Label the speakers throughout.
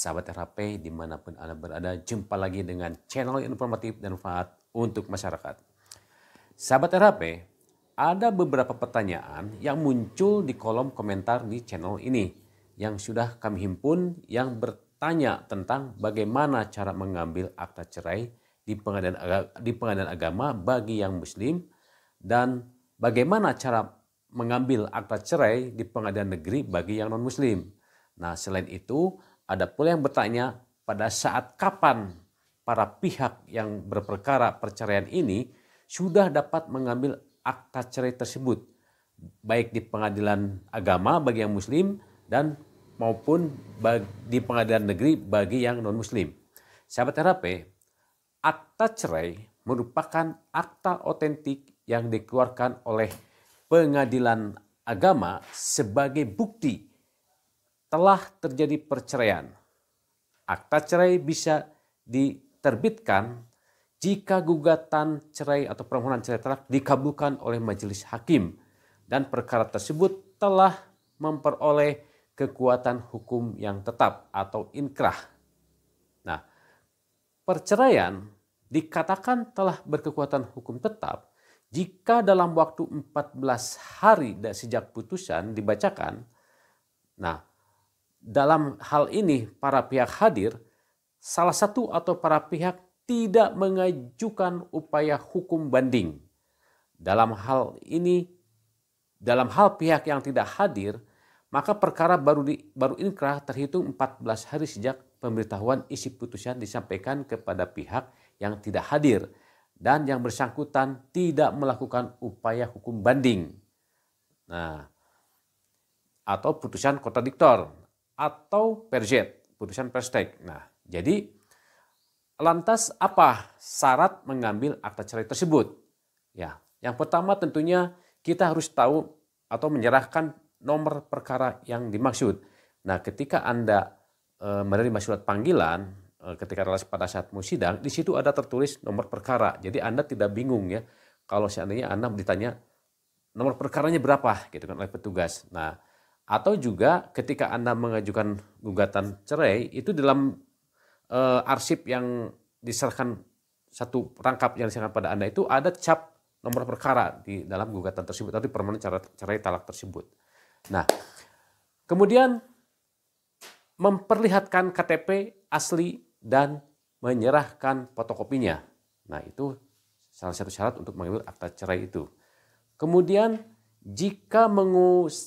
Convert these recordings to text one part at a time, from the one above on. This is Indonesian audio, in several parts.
Speaker 1: sahabat RHP dimanapun Anda berada, jumpa lagi dengan channel informatif dan manfaat untuk masyarakat. Sahabat RHP, ada beberapa pertanyaan yang muncul di kolom komentar di channel ini yang sudah kami himpun yang bertanya tentang bagaimana cara mengambil akta cerai di pengadilan agama bagi yang muslim dan bagaimana cara mengambil akta cerai di pengadilan negeri bagi yang non-muslim. Nah, selain itu, ada pula yang bertanya pada saat kapan para pihak yang berperkara perceraian ini sudah dapat mengambil akta cerai tersebut, baik di pengadilan agama bagi yang muslim dan maupun di pengadilan negeri bagi yang non-muslim. Sahabat RHP, akta cerai merupakan akta otentik yang dikeluarkan oleh pengadilan agama sebagai bukti telah terjadi perceraian. Akta cerai bisa diterbitkan jika gugatan cerai atau permohonan cerai talak dikabulkan oleh majelis hakim dan perkara tersebut telah memperoleh kekuatan hukum yang tetap atau inkrah. Nah, perceraian dikatakan telah berkekuatan hukum tetap jika dalam waktu 14 hari sejak putusan dibacakan. Nah, dalam hal ini para pihak hadir, salah satu atau para pihak tidak mengajukan upaya hukum banding. Dalam hal pihak yang tidak hadir, maka perkara baru inkrah terhitung 14 hari sejak pemberitahuan isi putusan disampaikan kepada pihak yang tidak hadir dan yang bersangkutan tidak melakukan upaya hukum banding. Nah, atau putusan kontradiktor atau perjet, putusan perstek. Nah, jadi lantas apa syarat mengambil akta cerai tersebut? Ya, yang pertama tentunya kita harus tahu atau menyerahkan nomor perkara yang dimaksud. Nah, ketika Anda menerima surat panggilan, ketika pada saat mau sidang, di situ ada tertulis nomor perkara. Jadi Anda tidak bingung ya, kalau seandainya Anda ditanya nomor perkaranya berapa, gitu kan oleh petugas. Nah, atau juga ketika Anda mengajukan gugatan cerai, itu dalam arsip yang diserahkan satu rangkap yang diserahkan pada Anda itu ada cap nomor perkara di dalam gugatan tersebut atau di permohonan cerai talak tersebut. Nah, kemudian memperlihatkan KTP asli dan menyerahkan fotokopinya. Nah, itu salah satu syarat untuk mengambil akta cerai itu. Kemudian jika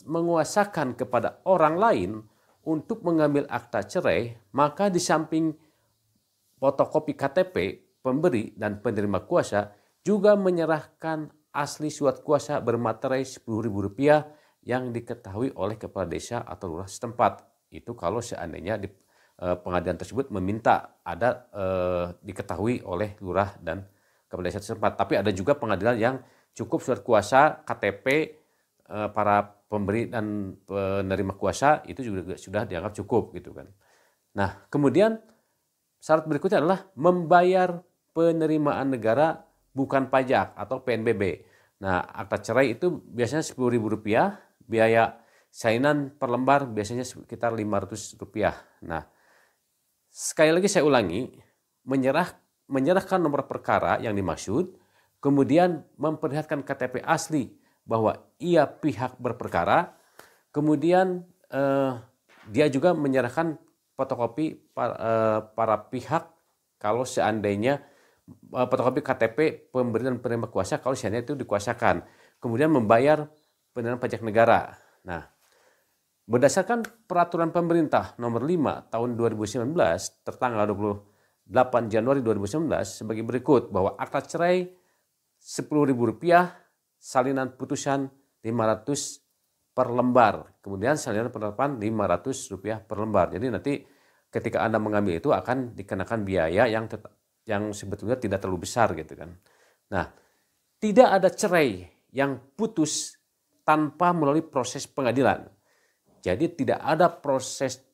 Speaker 1: menguasakan kepada orang lain untuk mengambil akta cerai, maka di samping fotokopi KTP pemberi dan penerima kuasa juga menyerahkan asli surat kuasa bermaterai Rp10.000 yang diketahui oleh kepala desa atau lurah setempat. Itu kalau seandainya di pengadilan tersebut meminta ada diketahui oleh lurah dan kepala desa setempat. Tapi ada juga pengadilan yang cukup surat kuasa KTP para pemberi dan penerima kuasa itu juga sudah dianggap cukup gitu kan. Nah, kemudian syarat berikutnya adalah membayar penerimaan negara bukan pajak atau PNBP. Nah, akta cerai itu biasanya Rp10.000, biaya salinan per lembar biasanya sekitar Rp500. Nah, sekali lagi saya ulangi, menyerahkan nomor perkara yang dimaksud, kemudian memperlihatkan KTP asli bahwa ia pihak berperkara, kemudian dia juga menyerahkan fotokopi para pihak kalau seandainya fotokopi KTP pemberi dan penerima kuasa kalau seandainya itu dikuasakan, kemudian membayar penerimaan pajak negara. Nah, berdasarkan peraturan pemerintah nomor 5 tahun 2019 tertanggal 28 Januari 2019 sebagai berikut bahwa akta cerai Rp10.000, salinan putusan Rp500 per lembar, kemudian salinan penetapan Rp500 per lembar. Jadi nanti ketika Anda mengambil itu akan dikenakan biaya yang sebetulnya tidak terlalu besar gitu kan. Nah, tidak ada cerai yang putus tanpa melalui proses pengadilan. Jadi tidak ada proses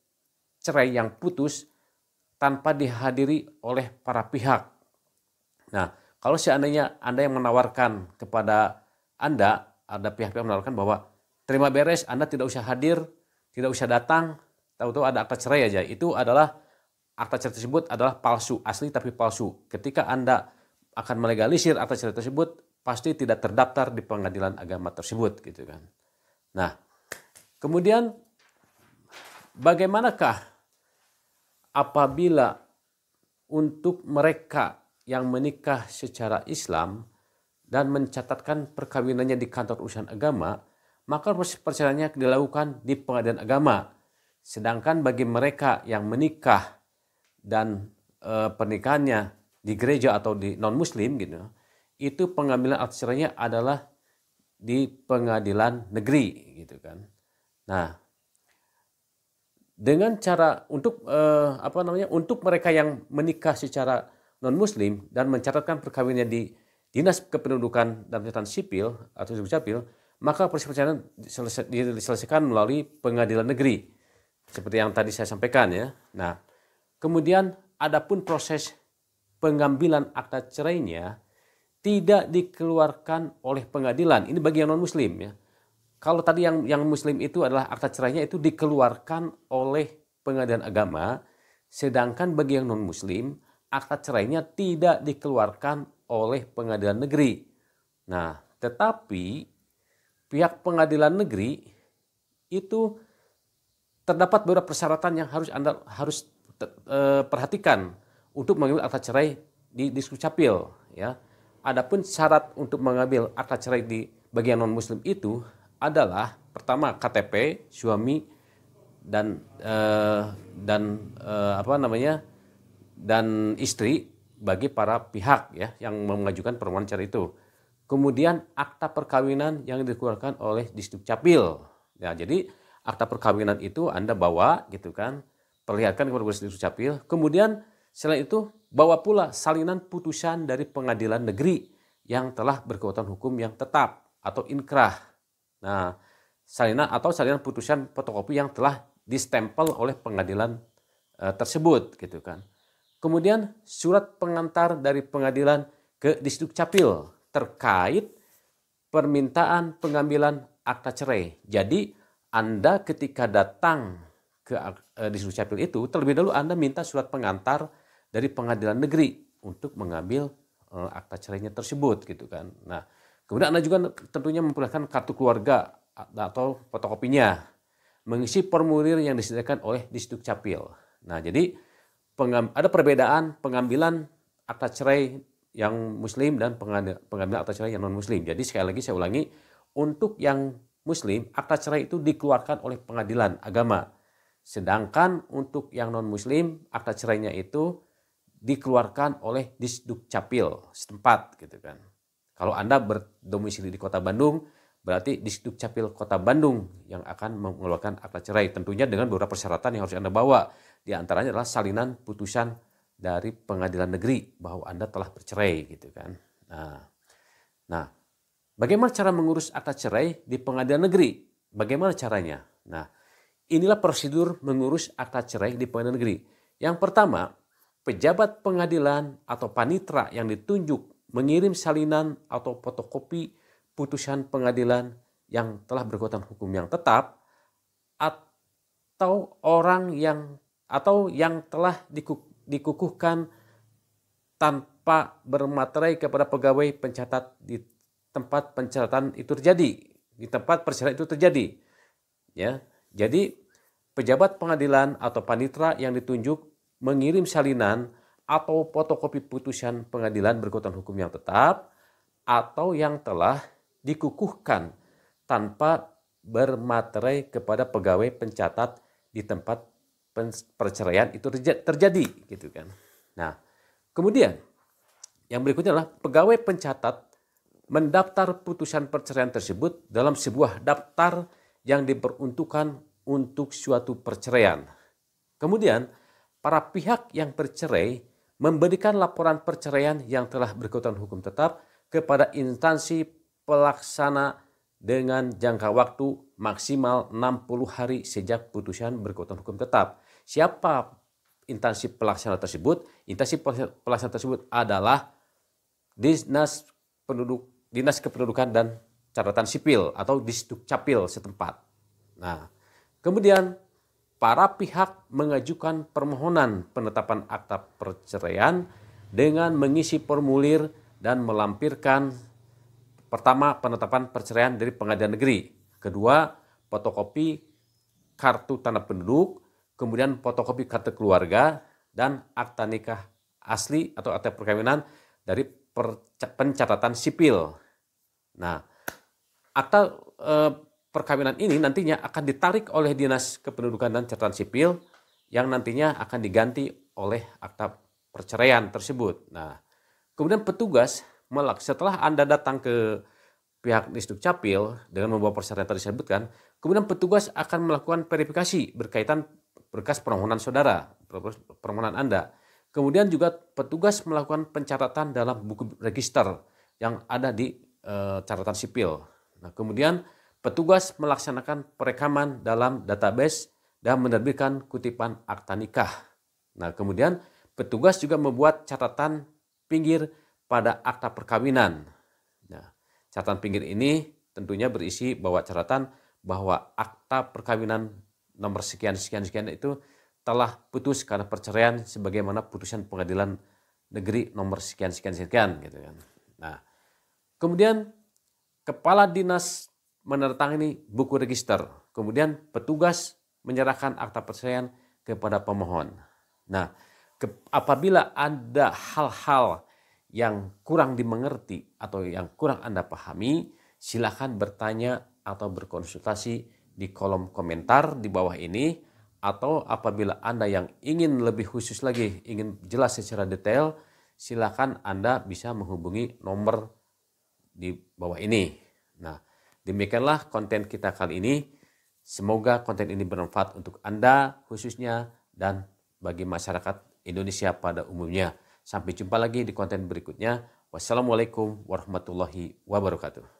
Speaker 1: cerai yang putus tanpa dihadiri oleh para pihak. Nah, kalau seandainya Anda yang menawarkan kepada Anda, ada pihak-pihak menawarkan bahwa terima beres, Anda tidak usah hadir, tidak usah datang, tahu-tahu ada akta cerai aja. Itu adalah akta cerai tersebut adalah palsu, asli tapi palsu. Ketika Anda akan melegalisir akta cerai tersebut, pasti tidak terdaftar di pengadilan agama tersebut, gitu kan. Nah, kemudian bagaimanakah apabila untuk mereka yang menikah secara Islam dan mencatatkan perkawinannya di kantor urusan agama, maka proses perceraiannya dilakukan di pengadilan agama. Sedangkan bagi mereka yang menikah dan pernikahannya di gereja atau di non-muslim gitu, itu pengambilan akta cerainya adalah di pengadilan negeri gitu kan. Nah, dengan cara untuk untuk mereka yang menikah secara non-muslim dan mencatatkan perkawinannya di Dinas Kependudukan dan Catatan Sipil atau Dukcapil, maka proses perceraian diselesaikan melalui pengadilan negeri. Seperti yang tadi saya sampaikan ya. Nah, kemudian adapun proses pengambilan akta cerainya tidak dikeluarkan oleh pengadilan. Ini bagi yang non-muslim ya. Kalau tadi yang muslim itu adalah akta cerainya itu dikeluarkan oleh pengadilan agama, sedangkan bagi yang non-muslim akta cerainya tidak dikeluarkan oleh pengadilan negeri. Nah, tetapi pihak pengadilan negeri itu terdapat beberapa persyaratan yang Anda harus perhatikan untuk mengambil akta cerai di Dukcapil ya. Adapun syarat untuk mengambil akta cerai di bagian non-muslim itu adalah pertama KTP suami dan istri bagi para pihak ya yang mengajukan permohonan cerai itu. Kemudian akta perkawinan yang dikeluarkan oleh Dukcapil. Ya, jadi akta perkawinan itu Anda bawa gitu kan, perlihatkan kepada Dukcapil. Kemudian selain itu bawa pula salinan putusan dari pengadilan negeri yang telah berkekuatan hukum yang tetap atau inkrah. Nah, salinan putusan fotokopi yang telah distempel oleh pengadilan tersebut gitu kan. Kemudian surat pengantar dari pengadilan ke Dukcapil terkait permintaan pengambilan akta cerai. Jadi Anda ketika datang ke Dukcapil itu terlebih dahulu Anda minta surat pengantar dari pengadilan negeri untuk mengambil akta cerainya tersebut gitu kan. Nah, kemudian Anda juga tentunya memperlihatkan kartu keluarga atau fotokopinya, mengisi formulir yang disediakan oleh Dukcapil. Nah, jadi ada perbedaan pengambilan akta cerai yang muslim dan pengambilan akta cerai yang non muslim. Jadi sekali lagi saya ulangi, untuk yang muslim akta cerai itu dikeluarkan oleh pengadilan agama. Sedangkan untuk yang non muslim akta cerainya itu dikeluarkan oleh Dukcapil setempat gitu kan. Kalau Anda berdomisili di Kota Bandung, berarti Dukcapil Kota Bandung yang akan mengeluarkan akta cerai, tentunya dengan beberapa persyaratan yang harus Anda bawa. Di antaranya adalah salinan putusan dari pengadilan negeri bahwa Anda telah bercerai gitu kan. Nah, bagaimana cara mengurus akta cerai di pengadilan negeri? Bagaimana caranya? Nah, inilah prosedur mengurus akta cerai di pengadilan negeri. Yang pertama, pejabat pengadilan atau panitra yang ditunjuk mengirim salinan atau fotokopi putusan pengadilan yang telah berkekuatan hukum yang tetap atau yang telah dikukuhkan tanpa bermaterai kepada pegawai pencatat di tempat pencatatan itu terjadi, di tempat perceraian itu terjadi. Ya, jadi pejabat pengadilan atau panitra yang ditunjuk mengirim salinan atau fotokopi putusan pengadilan berkekuatan hukum yang tetap atau yang telah dikukuhkan tanpa bermaterai kepada pegawai pencatat di tempat perceraian itu terjadi gitu kan. Nah, kemudian yang berikutnya adalah pegawai pencatat mendaftar putusan perceraian tersebut dalam sebuah daftar yang diperuntukkan untuk suatu perceraian. Kemudian para pihak yang bercerai memberikan laporan perceraian yang telah berkekuatan hukum tetap kepada instansi pelaksana dengan jangka waktu maksimal 60 hari sejak putusan berkekuatan hukum tetap. Siapa instansi pelaksana tersebut? Instansi pelaksana tersebut adalah Dinas Kependudukan dan Catatan Sipil atau Dukcapil setempat. Nah, kemudian para pihak mengajukan permohonan penetapan akta perceraian dengan mengisi formulir dan melampirkan pertama penetapan perceraian dari pengadilan negeri, kedua fotokopi kartu tanda penduduk, kemudian fotokopi kartu keluarga, dan akta nikah asli atau akta perkawinan dari pencatatan sipil. Nah, akta perkawinan ini nantinya akan ditarik oleh Dinas Kependudukan dan Catatan Sipil yang nantinya akan diganti oleh akta perceraian tersebut. Nah, kemudian petugas setelah Anda datang ke pihak Disdukcapil dengan membawa persyaratan tadi disebutkan, kemudian petugas akan melakukan verifikasi berkaitan berkas permohonan saudara, permohonan Anda. Kemudian juga petugas melakukan pencatatan dalam buku register yang ada di catatan sipil. Nah, kemudian petugas melaksanakan perekaman dalam database dan menerbitkan kutipan akta nikah. Nah, kemudian petugas juga membuat catatan pinggir pada akta perkawinan. Nah, catatan pinggir ini tentunya berisi bahwa catatan bahwa akta perkawinan nomor sekian itu telah putus karena perceraian sebagaimana putusan pengadilan negeri nomor sekian gitu kan. Nah, kemudian kepala dinas menandatangani buku register, kemudian petugas menyerahkan akta perceraian kepada pemohon. Nah, apabila ada hal-hal yang kurang dimengerti atau yang kurang Anda pahami, silakan bertanya atau berkonsultasi di kolom komentar di bawah ini, atau apabila Anda yang ingin lebih khusus lagi, ingin jelas secara detail, silakan Anda bisa menghubungi nomor di bawah ini. Nah, demikianlah konten kita kali ini. Semoga konten ini bermanfaat untuk Anda khususnya dan bagi masyarakat Indonesia pada umumnya. Sampai jumpa lagi di konten berikutnya. Wassalamualaikum warahmatullahi wabarakatuh.